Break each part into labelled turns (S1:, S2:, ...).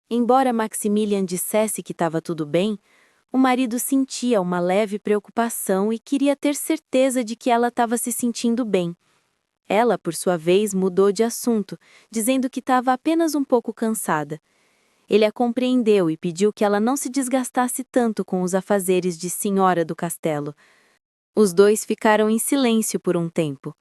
S1: Embora Maximilian dissesse que estava tudo bem, o marido sentia uma leve preocupação e queria ter certeza de que ela estava se sentindo bem. Ela, por sua vez, mudou de assunto, dizendo que estava apenas um pouco cansada. Ele a compreendeu e pediu que ela não se desgastasse tanto com os afazeres de senhora do castelo. Os dois ficaram em silêncio por um tempo.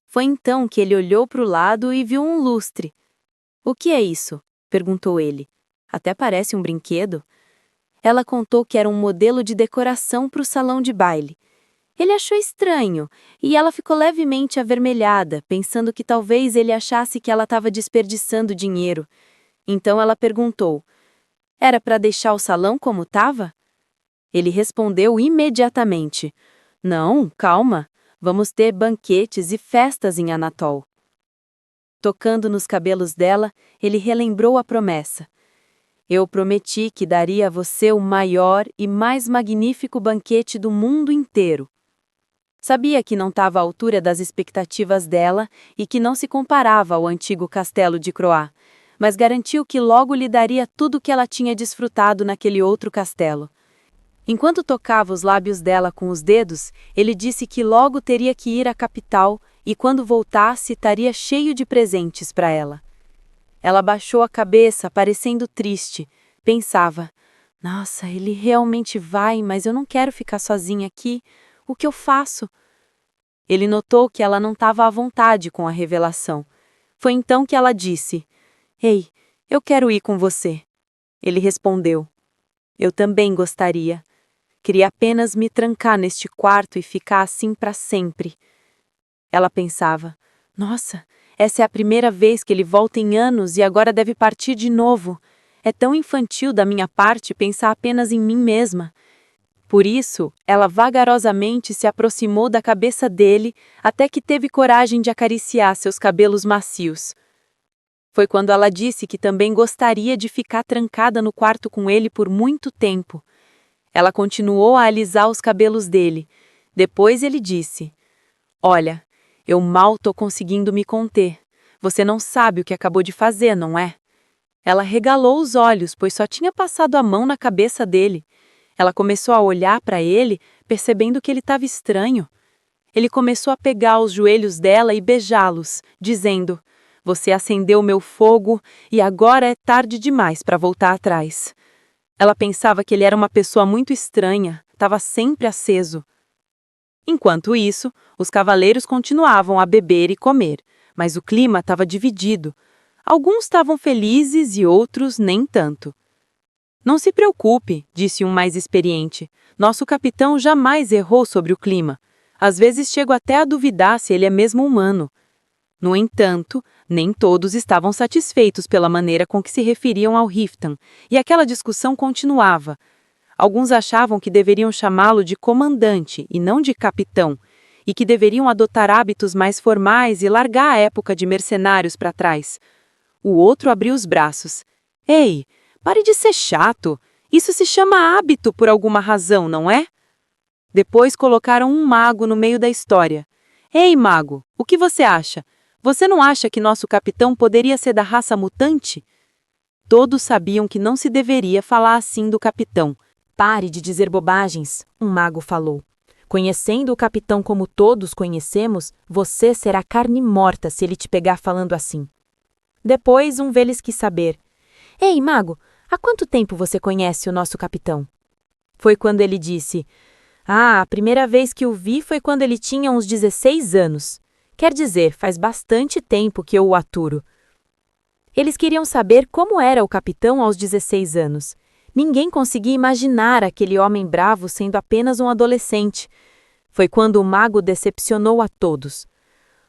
S1: Foi então que ele olhou para o lado e viu um lustre. — O que é isso? Perguntou ele. — Até parece um brinquedo. Ela contou que era um modelo de decoração para o salão de baile. Ele achou estranho, e ela ficou levemente avermelhada, pensando que talvez ele achasse que ela estava desperdiçando dinheiro. Então ela perguntou: era para deixar o salão como estava? Ele respondeu imediatamente: não, calma, vamos ter banquetes e festas em Anatol. Tocando nos cabelos dela, ele relembrou a promessa. Eu prometi que daria a você o maior e mais magnífico banquete do mundo inteiro. Sabia que não estava à altura das expectativas dela e que não se comparava ao antigo castelo de Croix, mas garantiu que logo lhe daria tudo o que ela tinha desfrutado naquele outro castelo. Enquanto tocava os lábios dela com os dedos, ele disse que logo teria que ir à capital e quando voltasse estaria cheio de presentes para ela. Ela baixou a cabeça, parecendo triste. Pensava: nossa, ele realmente vai, mas eu não quero ficar sozinha aqui. O que eu faço? Ele notou que ela não estava à vontade com a revelação. Foi então que ela disse: ei, eu quero ir com você. Ele respondeu: eu também gostaria. Queria apenas me trancar neste quarto e ficar assim para sempre. Ela pensava: nossa, essa é a primeira vez que ele volta em anos e agora deve partir de novo. É tão infantil da minha parte pensar apenas em mim mesma. Por isso, ela vagarosamente se aproximou da cabeça dele até que teve coragem de acariciar seus cabelos macios. Foi quando ela disse que também gostaria de ficar trancada no quarto com ele por muito tempo. Ela continuou a alisar os cabelos dele. Depois ele disse: olha, eu mal estou conseguindo me conter. Você não sabe o que acabou de fazer, não é? Ela regalou os olhos, pois só tinha passado a mão na cabeça dele. Ela começou a olhar para ele, percebendo que ele estava estranho. Ele começou a pegar os joelhos dela e beijá-los, dizendo: você acendeu meu fogo e agora é tarde demais para voltar atrás. Ela pensava que ele era uma pessoa muito estranha, estava sempre aceso. Enquanto isso, os cavaleiros continuavam a beber e comer, mas o clima estava dividido. Alguns estavam felizes e outros nem tanto. Não se preocupe, disse um mais experiente. Nosso capitão jamais errou sobre o clima. Às vezes chego até a duvidar se ele é mesmo humano. No entanto, nem todos estavam satisfeitos pela maneira com que se referiam ao Riften, e aquela discussão continuava. Alguns achavam que deveriam chamá-lo de comandante e não de capitão, e que deveriam adotar hábitos mais formais e largar a época de mercenários para trás. O outro abriu os braços. Ei, pare de ser chato. Isso se chama hábito por alguma razão, não é? Depois colocaram um mago no meio da história. Ei, mago, o que você acha? Você não acha que nosso capitão poderia ser da raça mutante? Todos sabiam que não se deveria falar assim do capitão. Pare de dizer bobagens, um mago falou. Conhecendo o capitão como todos conhecemos, você será carne morta se ele te pegar falando assim. Depois, um deles quis saber. Ei, mago, há quanto tempo você conhece o nosso capitão? Foi quando ele disse: a primeira vez que o vi foi quando ele tinha uns 16 anos. Quer dizer, faz bastante tempo que eu o aturo. Eles queriam saber como era o capitão aos 16 anos. Ninguém conseguia imaginar aquele homem bravo sendo apenas um adolescente. Foi quando o mago decepcionou a todos.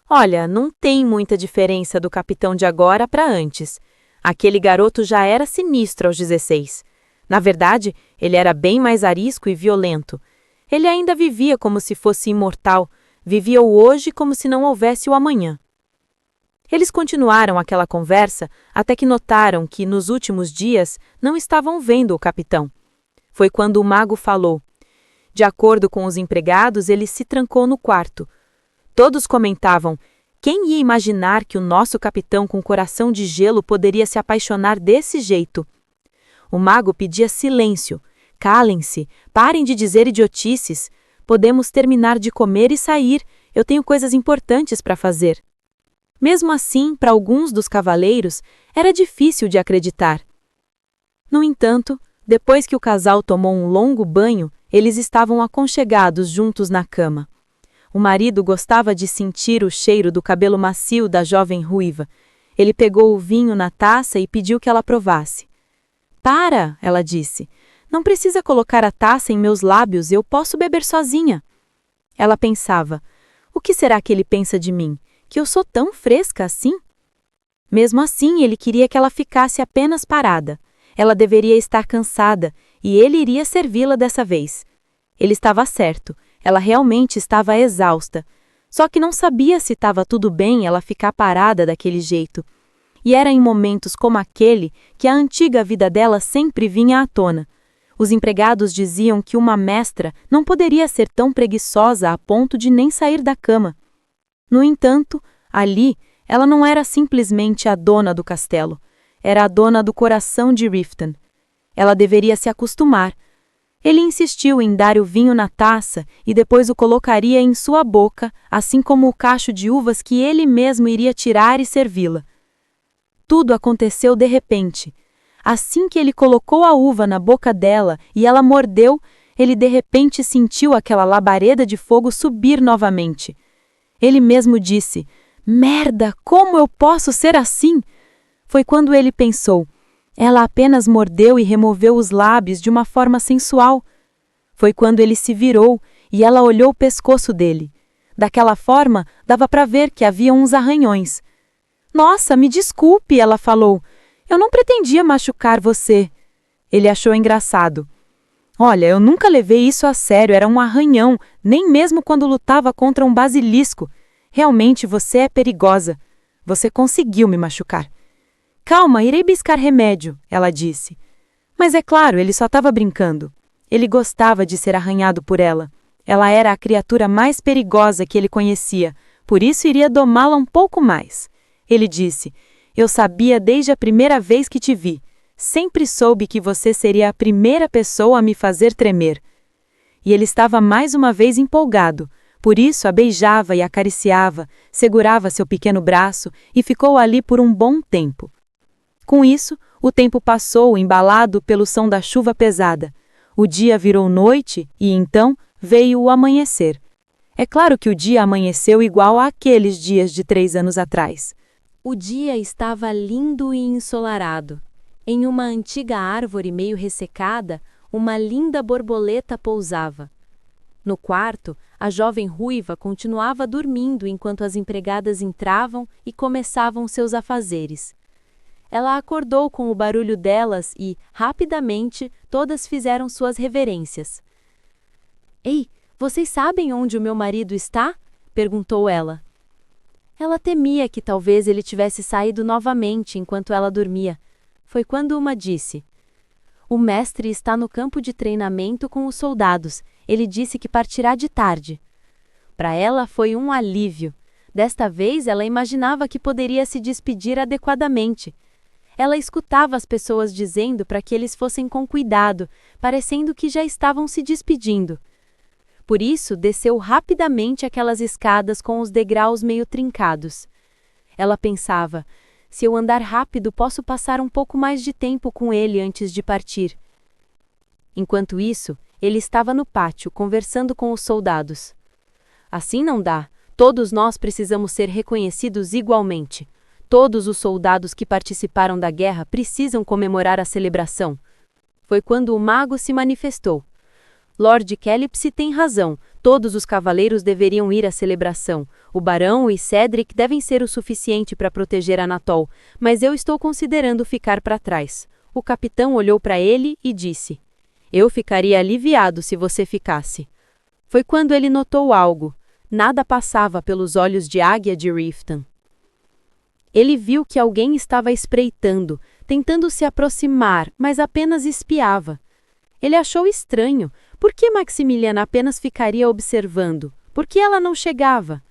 S1: Olha, não tem muita diferença do capitão de agora para antes. Aquele garoto já era sinistro aos 16. Na verdade, ele era bem mais arisco e violento. Ele ainda vivia como se fosse imortal, vivia o hoje como se não houvesse o amanhã. Eles continuaram aquela conversa até que notaram que, nos últimos dias, não estavam vendo o capitão. Foi quando o mago falou. De acordo com os empregados, ele se trancou no quarto. Todos comentavam: quem ia imaginar que o nosso capitão com coração de gelo poderia se apaixonar desse jeito? O mago pedia silêncio. Calem-se, parem de dizer idiotices. Podemos terminar de comer e sair. Eu tenho coisas importantes para fazer. Mesmo assim, para alguns dos cavaleiros, era difícil de acreditar. No entanto, depois que o casal tomou um longo banho, eles estavam aconchegados juntos na cama. O marido gostava de sentir o cheiro do cabelo macio da jovem ruiva. Ele pegou o vinho na taça e pediu que ela provasse. Para, ela disse. Não precisa colocar a taça em meus lábios, eu posso beber sozinha. Ela pensava, o que será que ele pensa de mim? Que eu sou tão fresca assim? Mesmo assim, ele queria que ela ficasse apenas parada. Ela deveria estar cansada, e ele iria servi-la dessa vez. Ele estava certo, ela realmente estava exausta. Só que não sabia se estava tudo bem ela ficar parada daquele jeito. E era em momentos como aquele que a antiga vida dela sempre vinha à tona. Os empregados diziam que uma mestra não poderia ser tão preguiçosa a ponto de nem sair da cama. No entanto, ali, ela não era simplesmente a dona do castelo. Era a dona do coração de Riften. Ela deveria se acostumar. Ele insistiu em dar o vinho na taça e depois o colocaria em sua boca, assim como o cacho de uvas que ele mesmo iria tirar e servi-la. Tudo aconteceu de repente. Assim que ele colocou a uva na boca dela e ela mordeu, ele de repente sentiu aquela labareda de fogo subir novamente. Ele mesmo disse, merda, como eu posso ser assim? Foi quando ele pensou, ela apenas mordeu e removeu os lábios de uma forma sensual. Foi quando ele se virou e ela olhou o pescoço dele. Daquela forma, dava para ver que havia uns arranhões. Nossa, me desculpe, ela falou. Eu não pretendia machucar você. Ele achou engraçado. Olha, eu nunca levei isso a sério, era um arranhão, nem mesmo quando lutava contra um basilisco. Realmente você é perigosa. Você conseguiu me machucar. Calma, irei buscar remédio, ela disse. Mas é claro, ele só estava brincando. Ele gostava de ser arranhado por ela. Ela era a criatura mais perigosa que ele conhecia, por isso iria domá-la um pouco mais. Ele disse, eu sabia desde a primeira vez que te vi. Sempre soube que você seria a primeira pessoa a me fazer tremer. E ele estava mais uma vez empolgado. Por isso a beijava e acariciava, segurava seu pequeno braço e ficou ali por um bom tempo. Com isso, o tempo passou embalado pelo som da chuva pesada. O dia virou noite e então veio o amanhecer. É claro que o dia amanheceu igual àqueles dias de 3 anos atrás. O dia estava lindo e ensolarado. Em uma antiga árvore meio ressecada, uma linda borboleta pousava. No quarto, a jovem ruiva continuava dormindo enquanto as empregadas entravam e começavam seus afazeres. Ela acordou com o barulho delas e, rapidamente, todas fizeram suas reverências. Ei, vocês sabem onde o meu marido está? Perguntou ela. Ela temia que talvez ele tivesse saído novamente enquanto ela dormia. Foi quando uma disse: o mestre está no campo de treinamento com os soldados. Ele disse que partirá de tarde. Para ela foi um alívio. Desta vez ela imaginava que poderia se despedir adequadamente. Ela escutava as pessoas dizendo para que eles fossem com cuidado, parecendo que já estavam se despedindo. Por isso, desceu rapidamente aquelas escadas com os degraus meio trincados. Ela pensava, se eu andar rápido, posso passar um pouco mais de tempo com ele antes de partir. Enquanto isso, ele estava no pátio, conversando com os soldados. Assim não dá. Todos nós precisamos ser reconhecidos igualmente. Todos os soldados que participaram da guerra precisam comemorar a celebração. Foi quando o mago se manifestou. Lord Calypso tem razão. Todos os cavaleiros deveriam ir à celebração. O barão e Cedric devem ser o suficiente para proteger Anatole, mas eu estou considerando ficar para trás. O capitão olhou para ele e disse: eu ficaria aliviado se você ficasse. Foi quando ele notou algo. Nada passava pelos olhos de Águia de Riften. Ele viu que alguém estava espreitando, tentando se aproximar, mas apenas espiava. Ele achou estranho. Por que Maximiliana apenas ficaria observando? Por que ela não chegava?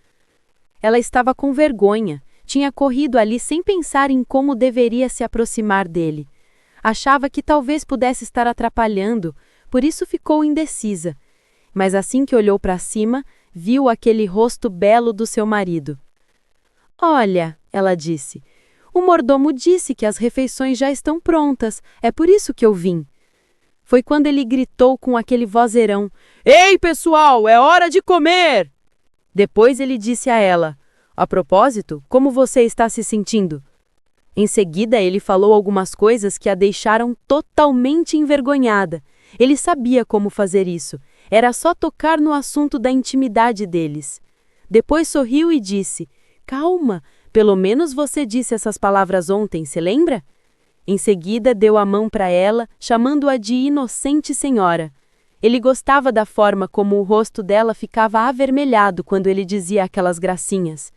S1: Ela estava com vergonha. Tinha corrido ali sem pensar em como deveria se aproximar dele. Achava que talvez pudesse estar atrapalhando, por isso ficou indecisa. Mas assim que olhou para cima, viu aquele rosto belo do seu marido. Olha, ela disse, o mordomo disse que as refeições já estão prontas, é por isso que eu vim. Foi quando ele gritou com aquele vozeirão: Ei, pessoal, é hora de comer! Depois ele disse a ela: A propósito, como você está se sentindo? Em seguida, ele falou algumas coisas que a deixaram totalmente envergonhada. Ele sabia como fazer isso. Era só tocar no assunto da intimidade deles. Depois sorriu e disse: Calma, pelo menos você disse essas palavras ontem, se lembra? Em seguida, deu a mão para ela, chamando-a de inocente senhora. Ele gostava da forma como o rosto dela ficava avermelhado quando ele dizia aquelas gracinhas.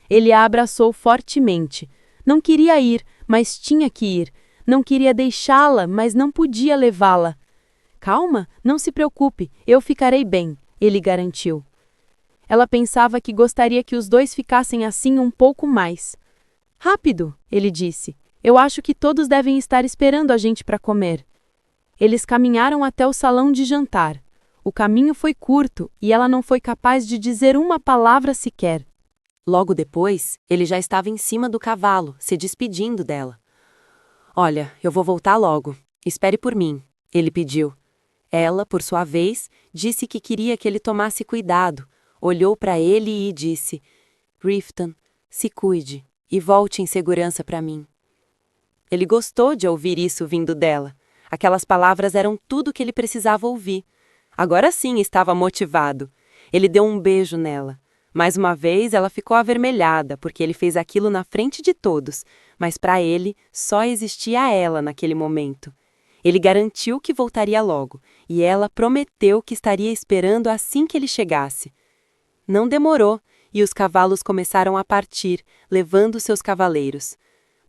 S1: Ele a abraçou fortemente. Não queria ir, mas tinha que ir. Não queria deixá-la, mas não podia levá-la. Calma, não se preocupe, eu ficarei bem, ele garantiu. Ela pensava que gostaria que os dois ficassem assim um pouco mais. Rápido, ele disse. Eu acho que todos devem estar esperando a gente para comer. Eles caminharam até o salão de jantar. O caminho foi curto e ela não foi capaz de dizer uma palavra sequer. Logo depois, ele já estava em cima do cavalo, se despedindo dela. Olha, eu vou voltar logo. Espere por mim, ele pediu. Ela, por sua vez, disse que queria que ele tomasse cuidado. Olhou para ele e disse: Rifton, se cuide e volte em segurança para mim. Ele gostou de ouvir isso vindo dela. Aquelas palavras eram tudo o que ele precisava ouvir. Agora sim estava motivado. Ele deu um beijo nela. Mais uma vez ela ficou avermelhada, porque ele fez aquilo na frente de todos, mas para ele só existia ela naquele momento. Ele garantiu que voltaria logo, e ela prometeu que estaria esperando assim que ele chegasse. Não demorou, e os cavalos começaram a partir, levando seus cavaleiros.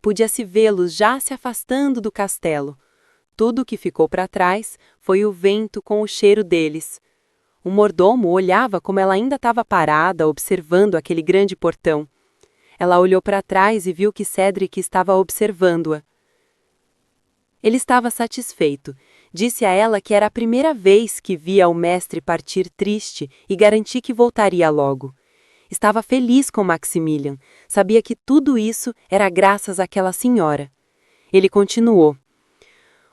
S1: Podia-se vê-los já se afastando do castelo. Tudo o que ficou para trás foi o vento com o cheiro deles. O mordomo olhava como ela ainda estava parada, observando aquele grande portão. Ela olhou para trás e viu que Cedric estava observando-a. Ele estava satisfeito. Disse a ela que era a primeira vez que via o mestre partir triste e garantiu que voltaria logo. Estava feliz com Maximilian. Sabia que tudo isso era graças àquela senhora. Ele continuou.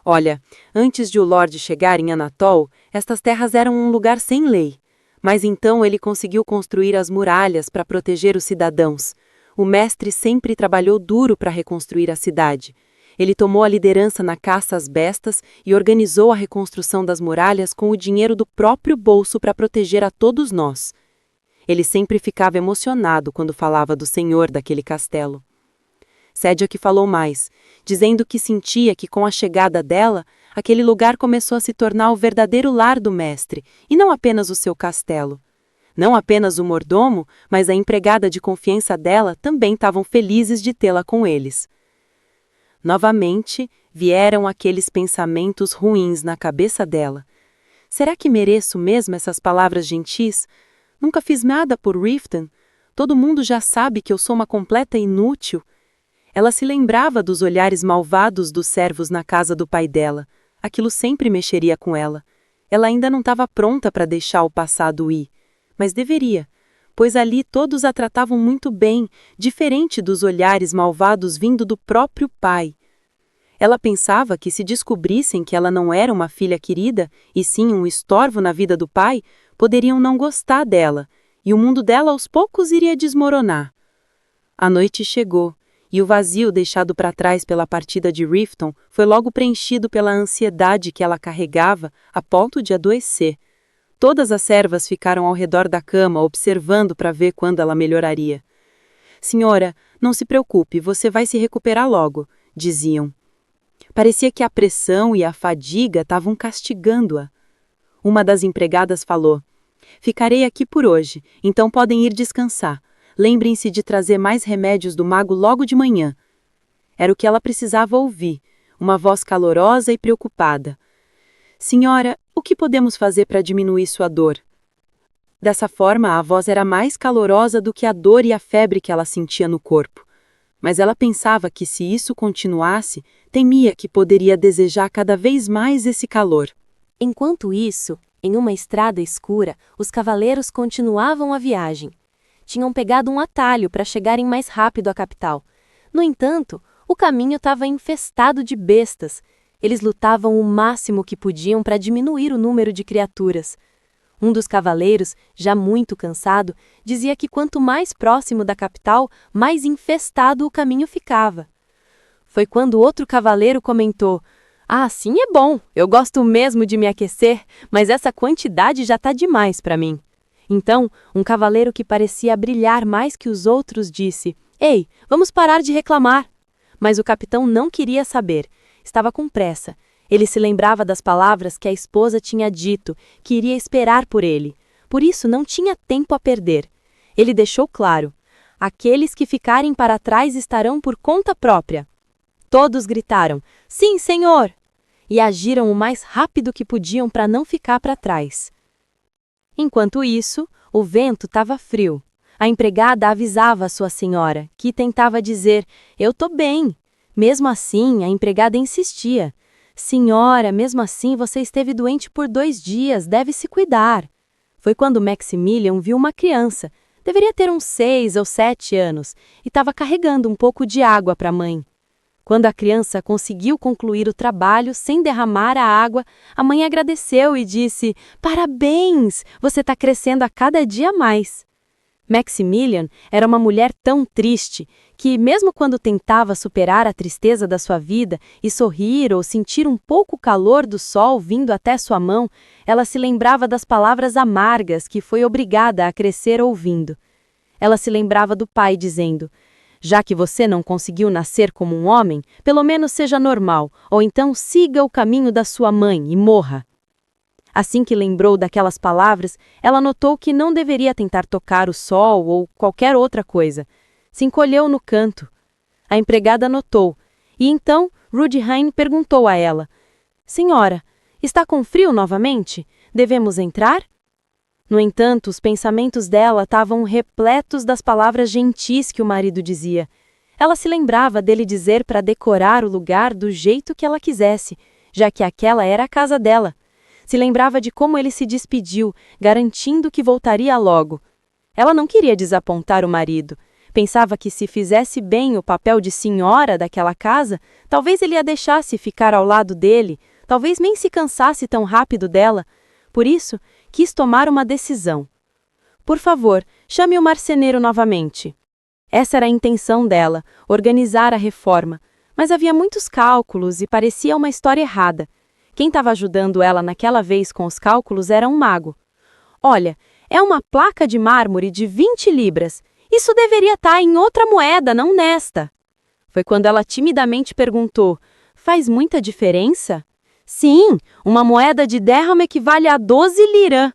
S1: Olha, antes de o Lorde chegar em Anatol, estas terras eram um lugar sem lei. Mas então ele conseguiu construir as muralhas para proteger os cidadãos. O mestre sempre trabalhou duro para reconstruir a cidade. Ele tomou a liderança na caça às bestas e organizou a reconstrução das muralhas com o dinheiro do próprio bolso para proteger a todos nós. Ele sempre ficava emocionado quando falava do senhor daquele castelo. Cedric falou mais, dizendo que sentia que com a chegada dela, aquele lugar começou a se tornar o verdadeiro lar do mestre, e não apenas o seu castelo. Não apenas o mordomo, mas a empregada de confiança dela também estavam felizes de tê-la com eles. Novamente, vieram aqueles pensamentos ruins na cabeça dela. Será que mereço mesmo essas palavras gentis? Nunca fiz nada por Rifton. Todo mundo já sabe que eu sou uma completa inútil. Ela se lembrava dos olhares malvados dos servos na casa do pai dela. Aquilo sempre mexeria com ela. Ela ainda não estava pronta para deixar o passado ir. Mas deveria, pois ali todos a tratavam muito bem, diferente dos olhares malvados vindo do próprio pai. Ela pensava que se descobrissem que ela não era uma filha querida, e sim um estorvo na vida do pai, poderiam não gostar dela, e o mundo dela aos poucos iria desmoronar. A noite chegou, e o vazio deixado para trás pela partida de Rifton foi logo preenchido pela ansiedade que ela carregava a ponto de adoecer. Todas as servas ficaram ao redor da cama, observando para ver quando ela melhoraria. Senhora, não se preocupe, você vai se recuperar logo, diziam. Parecia que a pressão e a fadiga estavam castigando-a. Uma das empregadas falou: Ficarei aqui por hoje, então podem ir descansar. Lembrem-se de trazer mais remédios do mago logo de manhã. Era o que ela precisava ouvir, uma voz calorosa e preocupada. Senhora, o que podemos fazer para diminuir sua dor? Dessa forma, a voz era mais calorosa do que a dor e a febre que ela sentia no corpo.
S2: Mas ela pensava que se isso continuasse, temia que poderia desejar cada vez mais esse calor.
S1: Enquanto isso, em uma estrada escura, os cavaleiros continuavam a viagem. Tinham pegado um atalho para chegarem mais rápido à capital. No entanto, o caminho estava infestado de bestas. Eles lutavam o máximo que podiam para diminuir o número de criaturas. Um dos cavaleiros, já muito cansado, dizia que quanto mais próximo da capital, mais infestado o caminho ficava. Foi quando outro cavaleiro comentou: "Ah, sim é bom, eu gosto mesmo de me aquecer, mas essa quantidade já está demais para mim." Então, um cavaleiro que parecia brilhar mais que os outros disse: "Ei, vamos parar de reclamar." Mas o capitão não queria saber. Estava com pressa. Ele se lembrava das palavras que a esposa tinha dito, que iria esperar por ele. Por isso, não tinha tempo a perder. Ele deixou claro: "Aqueles que ficarem para trás estarão por conta própria." Todos gritaram: "Sim, senhor!" E agiram o mais rápido que podiam para não ficar para trás. Enquanto isso, o vento estava frio. A empregada avisava a sua senhora, que tentava dizer: "Eu tô bem." Mesmo assim, a empregada insistia: "Senhora, mesmo assim você esteve doente por 2 dias, deve se cuidar." Foi quando Maximilian viu uma criança, deveria ter uns 6 ou 7 anos, e estava carregando um pouco de água para a mãe. Quando a criança conseguiu concluir o trabalho sem derramar a água, a mãe agradeceu e disse: "Parabéns, você está crescendo a cada dia mais." Maximilian era uma mulher tão triste que, mesmo quando tentava superar a tristeza da sua vida e sorrir ou sentir um pouco o calor do sol vindo até sua mão, ela se lembrava das palavras amargas que foi obrigada a crescer ouvindo. Ela se lembrava do pai dizendo: "Já que você não conseguiu nascer como um homem, pelo menos seja normal, ou então siga o caminho da sua mãe e morra." Assim que lembrou daquelas palavras, ela notou que não deveria tentar tocar o sol ou qualquer outra coisa. Se encolheu no canto. A empregada notou, e então Rudheim perguntou a ela: "Senhora, está com frio novamente? Devemos entrar?" No entanto, os pensamentos dela estavam repletos das palavras gentis que o marido dizia. Ela se lembrava dele dizer para decorar o lugar do jeito que ela quisesse, já que aquela era a casa dela. Se lembrava de como ele se despediu, garantindo que voltaria logo. Ela não queria desapontar o marido. Pensava que se fizesse bem o papel de senhora daquela casa, talvez ele a deixasse ficar ao lado dele, talvez nem se cansasse tão rápido dela. Por isso, quis tomar uma decisão. "Por favor, chame o marceneiro novamente." Essa era a intenção dela, organizar a reforma. Mas havia muitos cálculos e parecia uma história errada. Quem estava ajudando ela naquela vez com os cálculos era um mago. "Olha, é uma placa de mármore de 20 libras. Isso deveria estar em outra moeda, não nesta." Foi quando ela timidamente perguntou: "Faz muita diferença?" "Sim, uma moeda de dirham equivale a 12 lirã."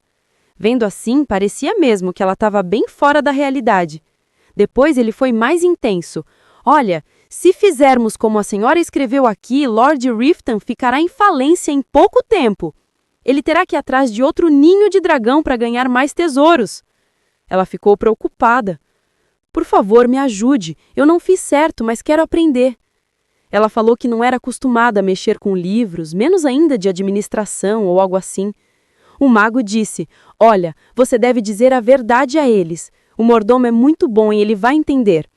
S1: Vendo assim, parecia mesmo que ela estava bem fora da realidade. Depois ele foi mais intenso. "Olha, se fizermos como a senhora escreveu aqui, Lord Riften ficará em falência em pouco tempo. Ele terá que ir atrás de outro ninho de dragão para ganhar mais tesouros." Ela ficou preocupada. "Por favor, me ajude. Eu não fiz certo, mas quero aprender." Ela falou que não era acostumada a mexer com livros, menos ainda de administração ou algo assim. O mago disse: "Olha, você deve dizer a verdade a eles. O mordomo é muito bom e ele vai entender."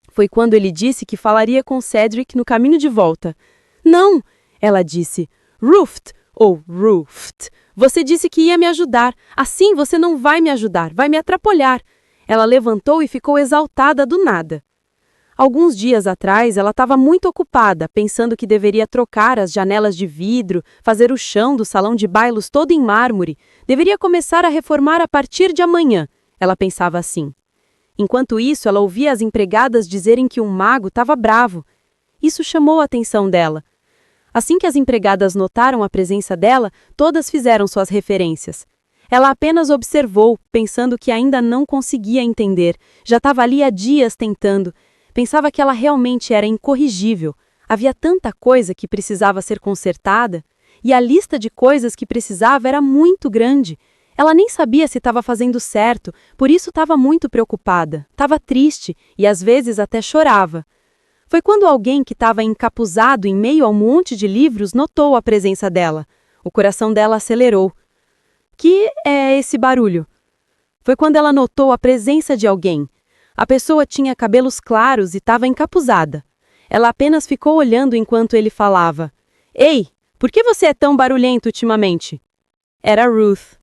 S1: Foi quando ele disse que falaria com Cedric no caminho de volta. "Não!" ela disse. "Ruft, ou Ruft, você disse que ia me ajudar. Assim você não vai me ajudar, vai me atrapalhar." Ela levantou e ficou exaltada do nada. Alguns dias atrás, ela estava muito ocupada, pensando que deveria trocar as janelas de vidro, fazer o chão do salão de bailos todo em mármore. Deveria começar a reformar a partir de amanhã. Ela pensava assim. Enquanto isso, ela ouvia as empregadas dizerem que um mago estava bravo. Isso chamou a atenção dela. Assim que as empregadas notaram a presença dela, todas fizeram suas referências. Ela apenas observou, pensando que ainda não conseguia entender. Já estava ali há dias tentando. Pensava que ela realmente era incorrigível. Havia tanta coisa que precisava ser consertada. E a lista de coisas que precisava era muito grande.
S2: Ela nem sabia se estava fazendo certo, por isso estava muito preocupada, estava triste e às vezes até chorava. Foi quando alguém que estava encapuzado em meio a um monte de livros notou a presença dela. O coração dela acelerou. Que é esse barulho? Foi quando ela notou a presença de alguém. A pessoa tinha cabelos claros e estava encapuzada. Ela apenas ficou olhando enquanto ele falava. Ei, por que você é tão barulhento ultimamente? Era Ruth.